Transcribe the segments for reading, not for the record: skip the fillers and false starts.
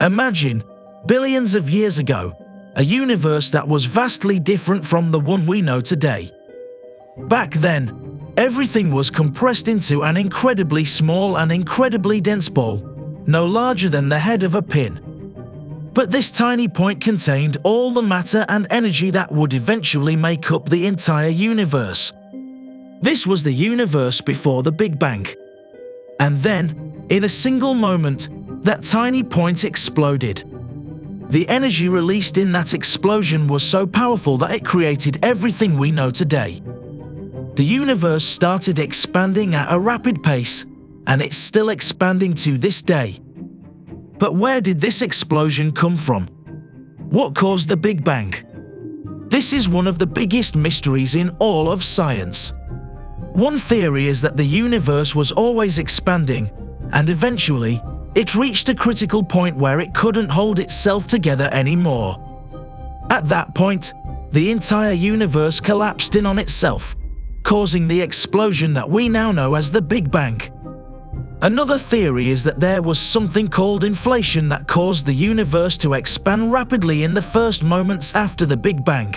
Imagine, billions of years ago, a universe that was vastly different from the one we know today. Back then, everything was compressed into an incredibly small and incredibly dense ball, no larger than the head of a pin. But this tiny point contained all the matter and energy that would eventually make up the entire universe. This was the universe before the Big Bang. And then, in a single moment, that tiny point exploded. The energy released in that explosion was so powerful that it created everything we know today. The universe started expanding at a rapid pace, and it's still expanding to this day. But where did this explosion come from? What caused the Big Bang? This is one of the biggest mysteries in all of science. One theory is that the universe was always expanding, and eventually, it reached a critical point where it couldn't hold itself together anymore. At that point, the entire universe collapsed in on itself, causing the explosion that we now know as the Big Bang. Another theory is that there was something called inflation that caused the universe to expand rapidly in the first moments after the Big Bang.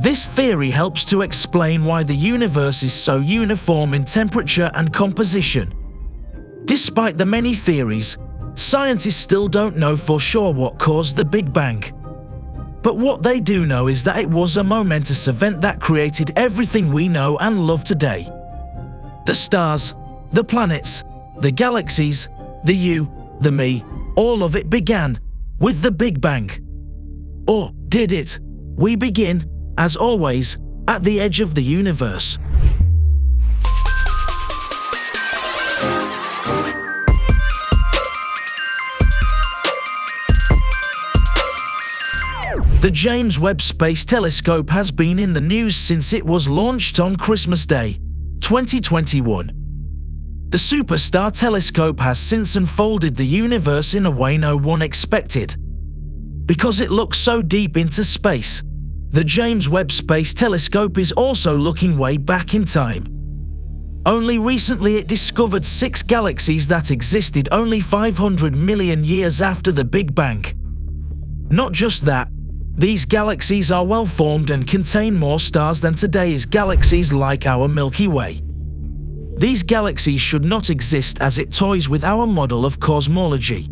This theory helps to explain why the universe is so uniform in temperature and composition. Despite the many theories, scientists still don't know for sure what caused the Big Bang. But what they do know is that it was a momentous event that created everything we know and love today. The stars, the planets, the galaxies, the you, the me, all of it began with the Big Bang. Or did it? We begin, as always, at the edge of the universe. The James Webb Space Telescope has been in the news since it was launched on Christmas Day, 2021. The superstar telescope has since unfolded the universe in a way no one expected. Because it looks so deep into space, the James Webb Space Telescope is also looking way back in time. Only recently it discovered 6 galaxies that existed only 500 million years after the Big Bang. Not just that, these galaxies are well formed and contain more stars than today's galaxies like our Milky Way. These galaxies should not exist as it toys with our model of cosmology.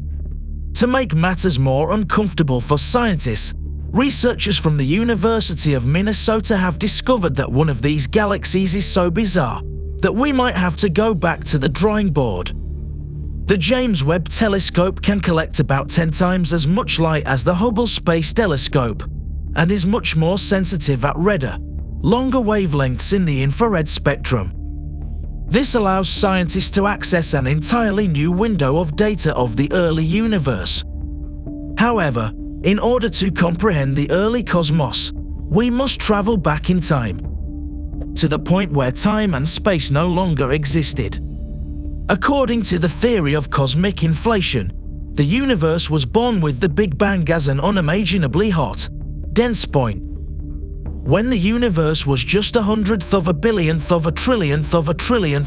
To make matters more uncomfortable for scientists, researchers from the University of Minnesota have discovered that one of these galaxies is so bizarre that we might have to go back to the drawing board. The James Webb Telescope can collect about 10 times as much light as the Hubble Space Telescope and is much more sensitive at redder, longer wavelengths in the infrared spectrum. This allows scientists to access an entirely new window of data of the early universe. However, in order to comprehend the early cosmos, we must travel back in time, to the point where time and space no longer existed. According to the theory of cosmic inflation, the universe was born with the Big Bang as an unimaginably hot, dense point. When the universe was just 100th of a billionth of a trillionth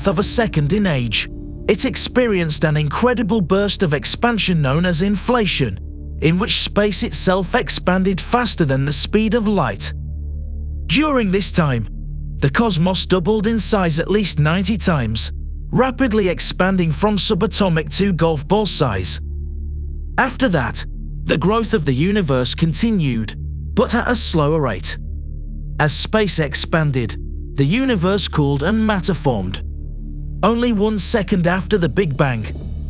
of a second in age, it experienced an incredible burst of expansion known as inflation, in which space itself expanded faster than the speed of light. During this time, the cosmos doubled in size at least 90 times, rapidly expanding from subatomic to golf ball size. After that, the growth of the universe continued, but at a slower rate. As space expanded, the universe cooled and matter formed. Only 1 second after the Big Bang,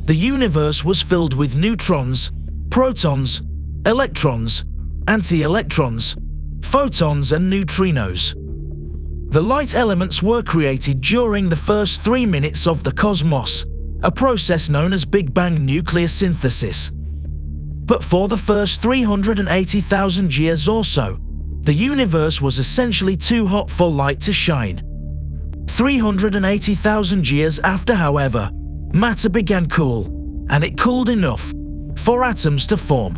the universe was filled with neutrons, protons, electrons, anti-electrons, photons and neutrinos. The light elements were created during the first 3 minutes of the cosmos, a process known as Big Bang nucleosynthesis. But for the first 380,000 years or so, the universe was essentially too hot for light to shine. 380,000 years after, however, matter began cool, and it cooled enough for atoms to form.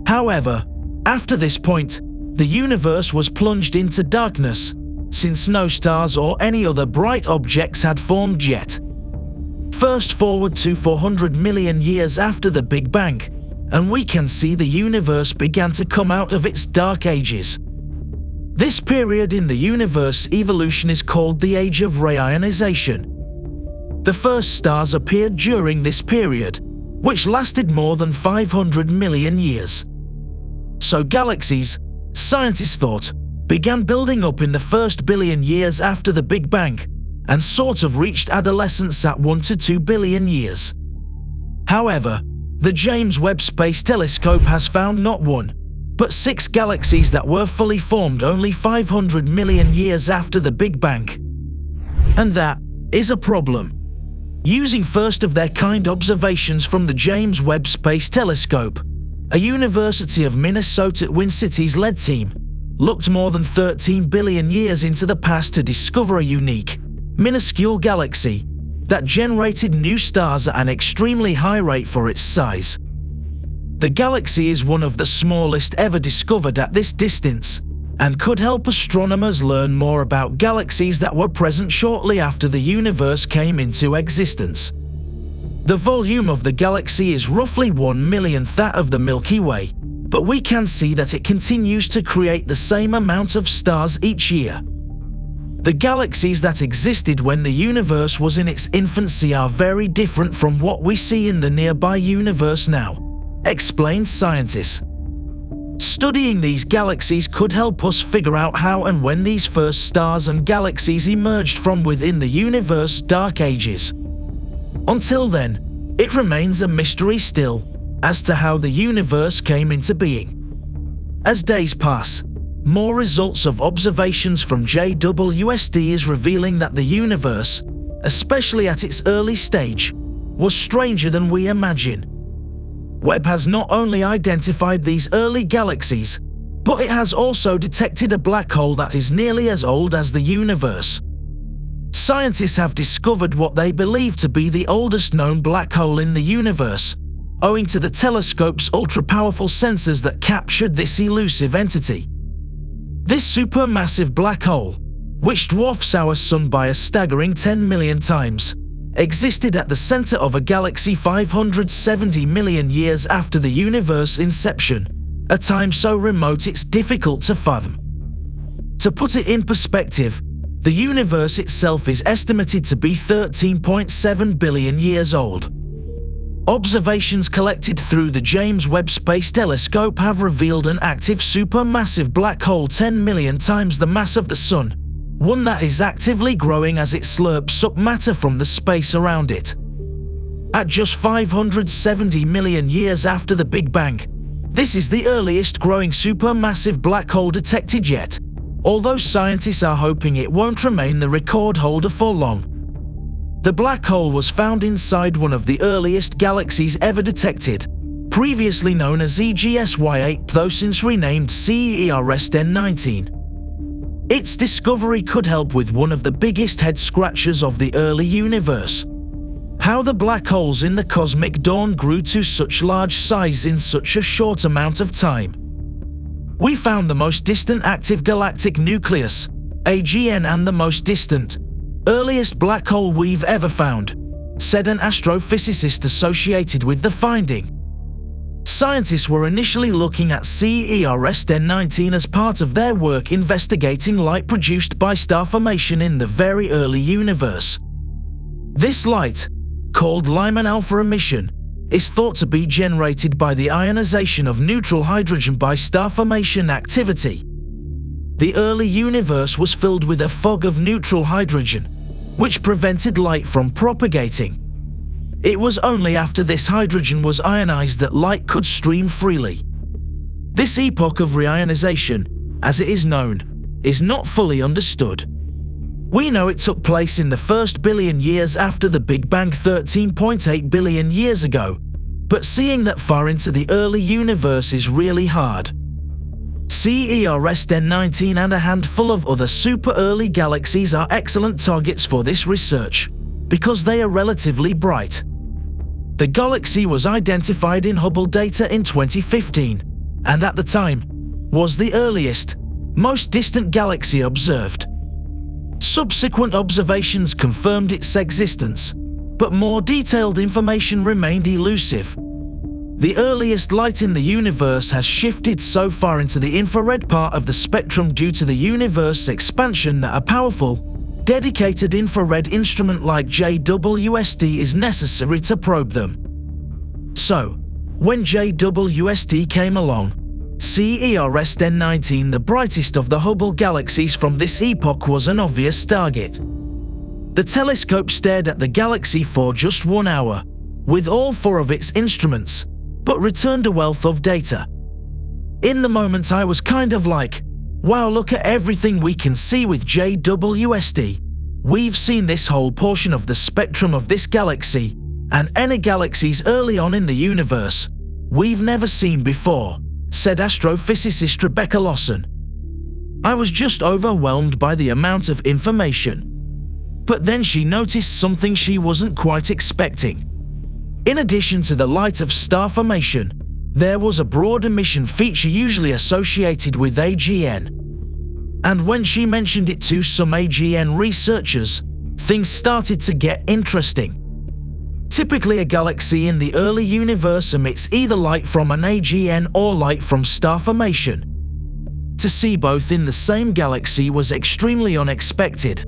However, after this point, the universe was plunged into darkness, since no stars or any other bright objects had formed yet. Fast forward to 400 million years after the Big Bang, and we can see the universe began to come out of its dark ages. This period in the universe evolution is called the Age of Reionization. The first stars appeared during this period, which lasted more than 500 million years. So galaxies, scientists thought, began building up in the first billion years after the Big Bang, and sort of reached adolescence at 1 to 2 billion years. However, the James Webb Space Telescope has found not one, but 6 galaxies that were fully formed only 500 million years after the Big Bang. And that is a problem. Using first-of-their-kind observations from the James Webb Space Telescope, a University of Minnesota Twin Cities-led team looked more than 13 billion years into the past to discover a unique, minuscule galaxy that generated new stars at an extremely high rate for its size. The galaxy is one of the smallest ever discovered at this distance, and could help astronomers learn more about galaxies that were present shortly after the universe came into existence. The volume of the galaxy is roughly 1/1,000,000th that of the Milky Way, but we can see that it continues to create the same amount of stars each year. The galaxies that existed when the universe was in its infancy are very different from what we see in the nearby universe now, explained scientists. Studying these galaxies could help us figure out how and when these first stars and galaxies emerged from within the universe's dark ages. Until then, it remains a mystery still as to how the universe came into being. As days pass, more results of observations from JWST is revealing that the universe, especially at its early stage, was stranger than we imagine. Webb has not only identified these early galaxies, but it has also detected a black hole that is nearly as old as the universe. Scientists have discovered what they believe to be the oldest known black hole in the universe, owing to the telescope's ultra-powerful sensors that captured this elusive entity. This supermassive black hole, which dwarfs our Sun by a staggering 10 million times, existed at the center of a galaxy 570 million years after the universe's inception, a time so remote it's difficult to fathom. To put it in perspective, the universe itself is estimated to be 13.7 billion years old. Observations collected through the James Webb Space Telescope have revealed an active supermassive black hole 10 million times the mass of the Sun, one that is actively growing as it slurps up matter from the space around it. At just 570 million years after the Big Bang, this is the earliest growing supermassive black hole detected yet, although scientists are hoping it won't remain the record holder for long. The black hole was found inside one of the earliest galaxies ever detected, previously known as EGSY8 though since renamed CERST-19. Its discovery could help with one of the biggest head-scratchers of the early universe: how the black holes in the cosmic dawn grew to such large size in such a short amount of time. We found the most distant active galactic nucleus, AGN, and the most distant, earliest black hole we've ever found, said an astrophysicist associated with the finding. Scientists were initially looking at CERST-19 as part of their work investigating light produced by star formation in the very early universe. This light, called Lyman alpha emission, is thought to be generated by the ionization of neutral hydrogen by star formation activity. The early universe was filled with a fog of neutral hydrogen, which prevented light from propagating. It was only after this hydrogen was ionized that light could stream freely. This epoch of reionization, as it is known, is not fully understood. We know it took place in the first billion years after the Big Bang 13.8 billion years ago, but seeing that far into the early universe is really hard. CERST-19 and a handful of other super early galaxies are excellent targets for this research, because they are relatively bright. The galaxy was identified in Hubble data in 2015, and at the time, was the earliest, most distant galaxy observed. Subsequent observations confirmed its existence, but more detailed information remained elusive. The earliest light in the universe has shifted so far into the infrared part of the spectrum due to the universe's expansion that a powerful, dedicated infrared instrument like JWST is necessary to probe them. So, when JWST came along, CERS 19, the brightest of the Hubble galaxies from this epoch, was an obvious target. The telescope stared at the galaxy for just 1 hour, with all 4 of its instruments, but returned a wealth of data. In the moment I was kind of like, wow, look at everything we can see with JWST. We've seen this whole portion of the spectrum of this galaxy, and any galaxies early on in the universe we've never seen before, said astrophysicist Rebecca Lawson. I was just overwhelmed by the amount of information. But then she noticed something she wasn't quite expecting. In addition to the light of star formation, there was a broad emission feature usually associated with AGN. And when she mentioned it to some AGN researchers, things started to get interesting. Typically, a galaxy in the early universe emits either light from an AGN or light from star formation. To see both in the same galaxy was extremely unexpected.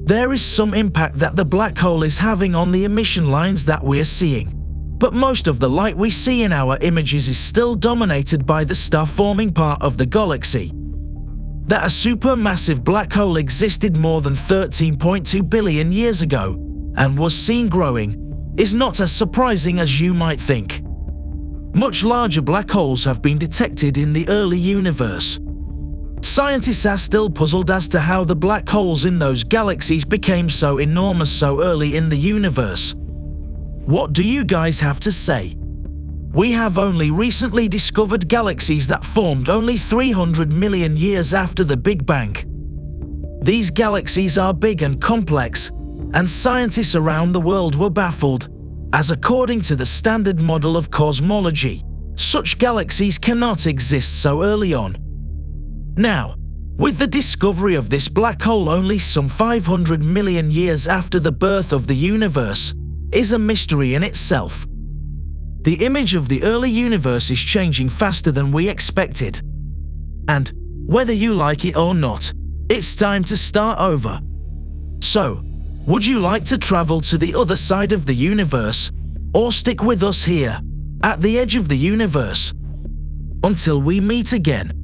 There is some impact that the black hole is having on the emission lines that we're seeing, but most of the light we see in our images is still dominated by the star-forming part of the galaxy. That a supermassive black hole existed more than 13.2 billion years ago and was seen growing is not as surprising as you might think. Much larger black holes have been detected in the early universe. Scientists are still puzzled as to how the black holes in those galaxies became so enormous so early in the universe. What do you guys have to say? We have only recently discovered galaxies that formed only 300 million years after the Big Bang. These galaxies are big and complex, and scientists around the world were baffled, as according to the standard model of cosmology, such galaxies cannot exist so early on. Now, with the discovery of this black hole only some 500 million years after the birth of the universe, is a mystery in itself. The image of the early universe is changing faster than we expected. And, whether you like it or not, it's time to start over. So, would you like to travel to the other side of the universe, or stick with us here, at the edge of the universe? Until we meet again.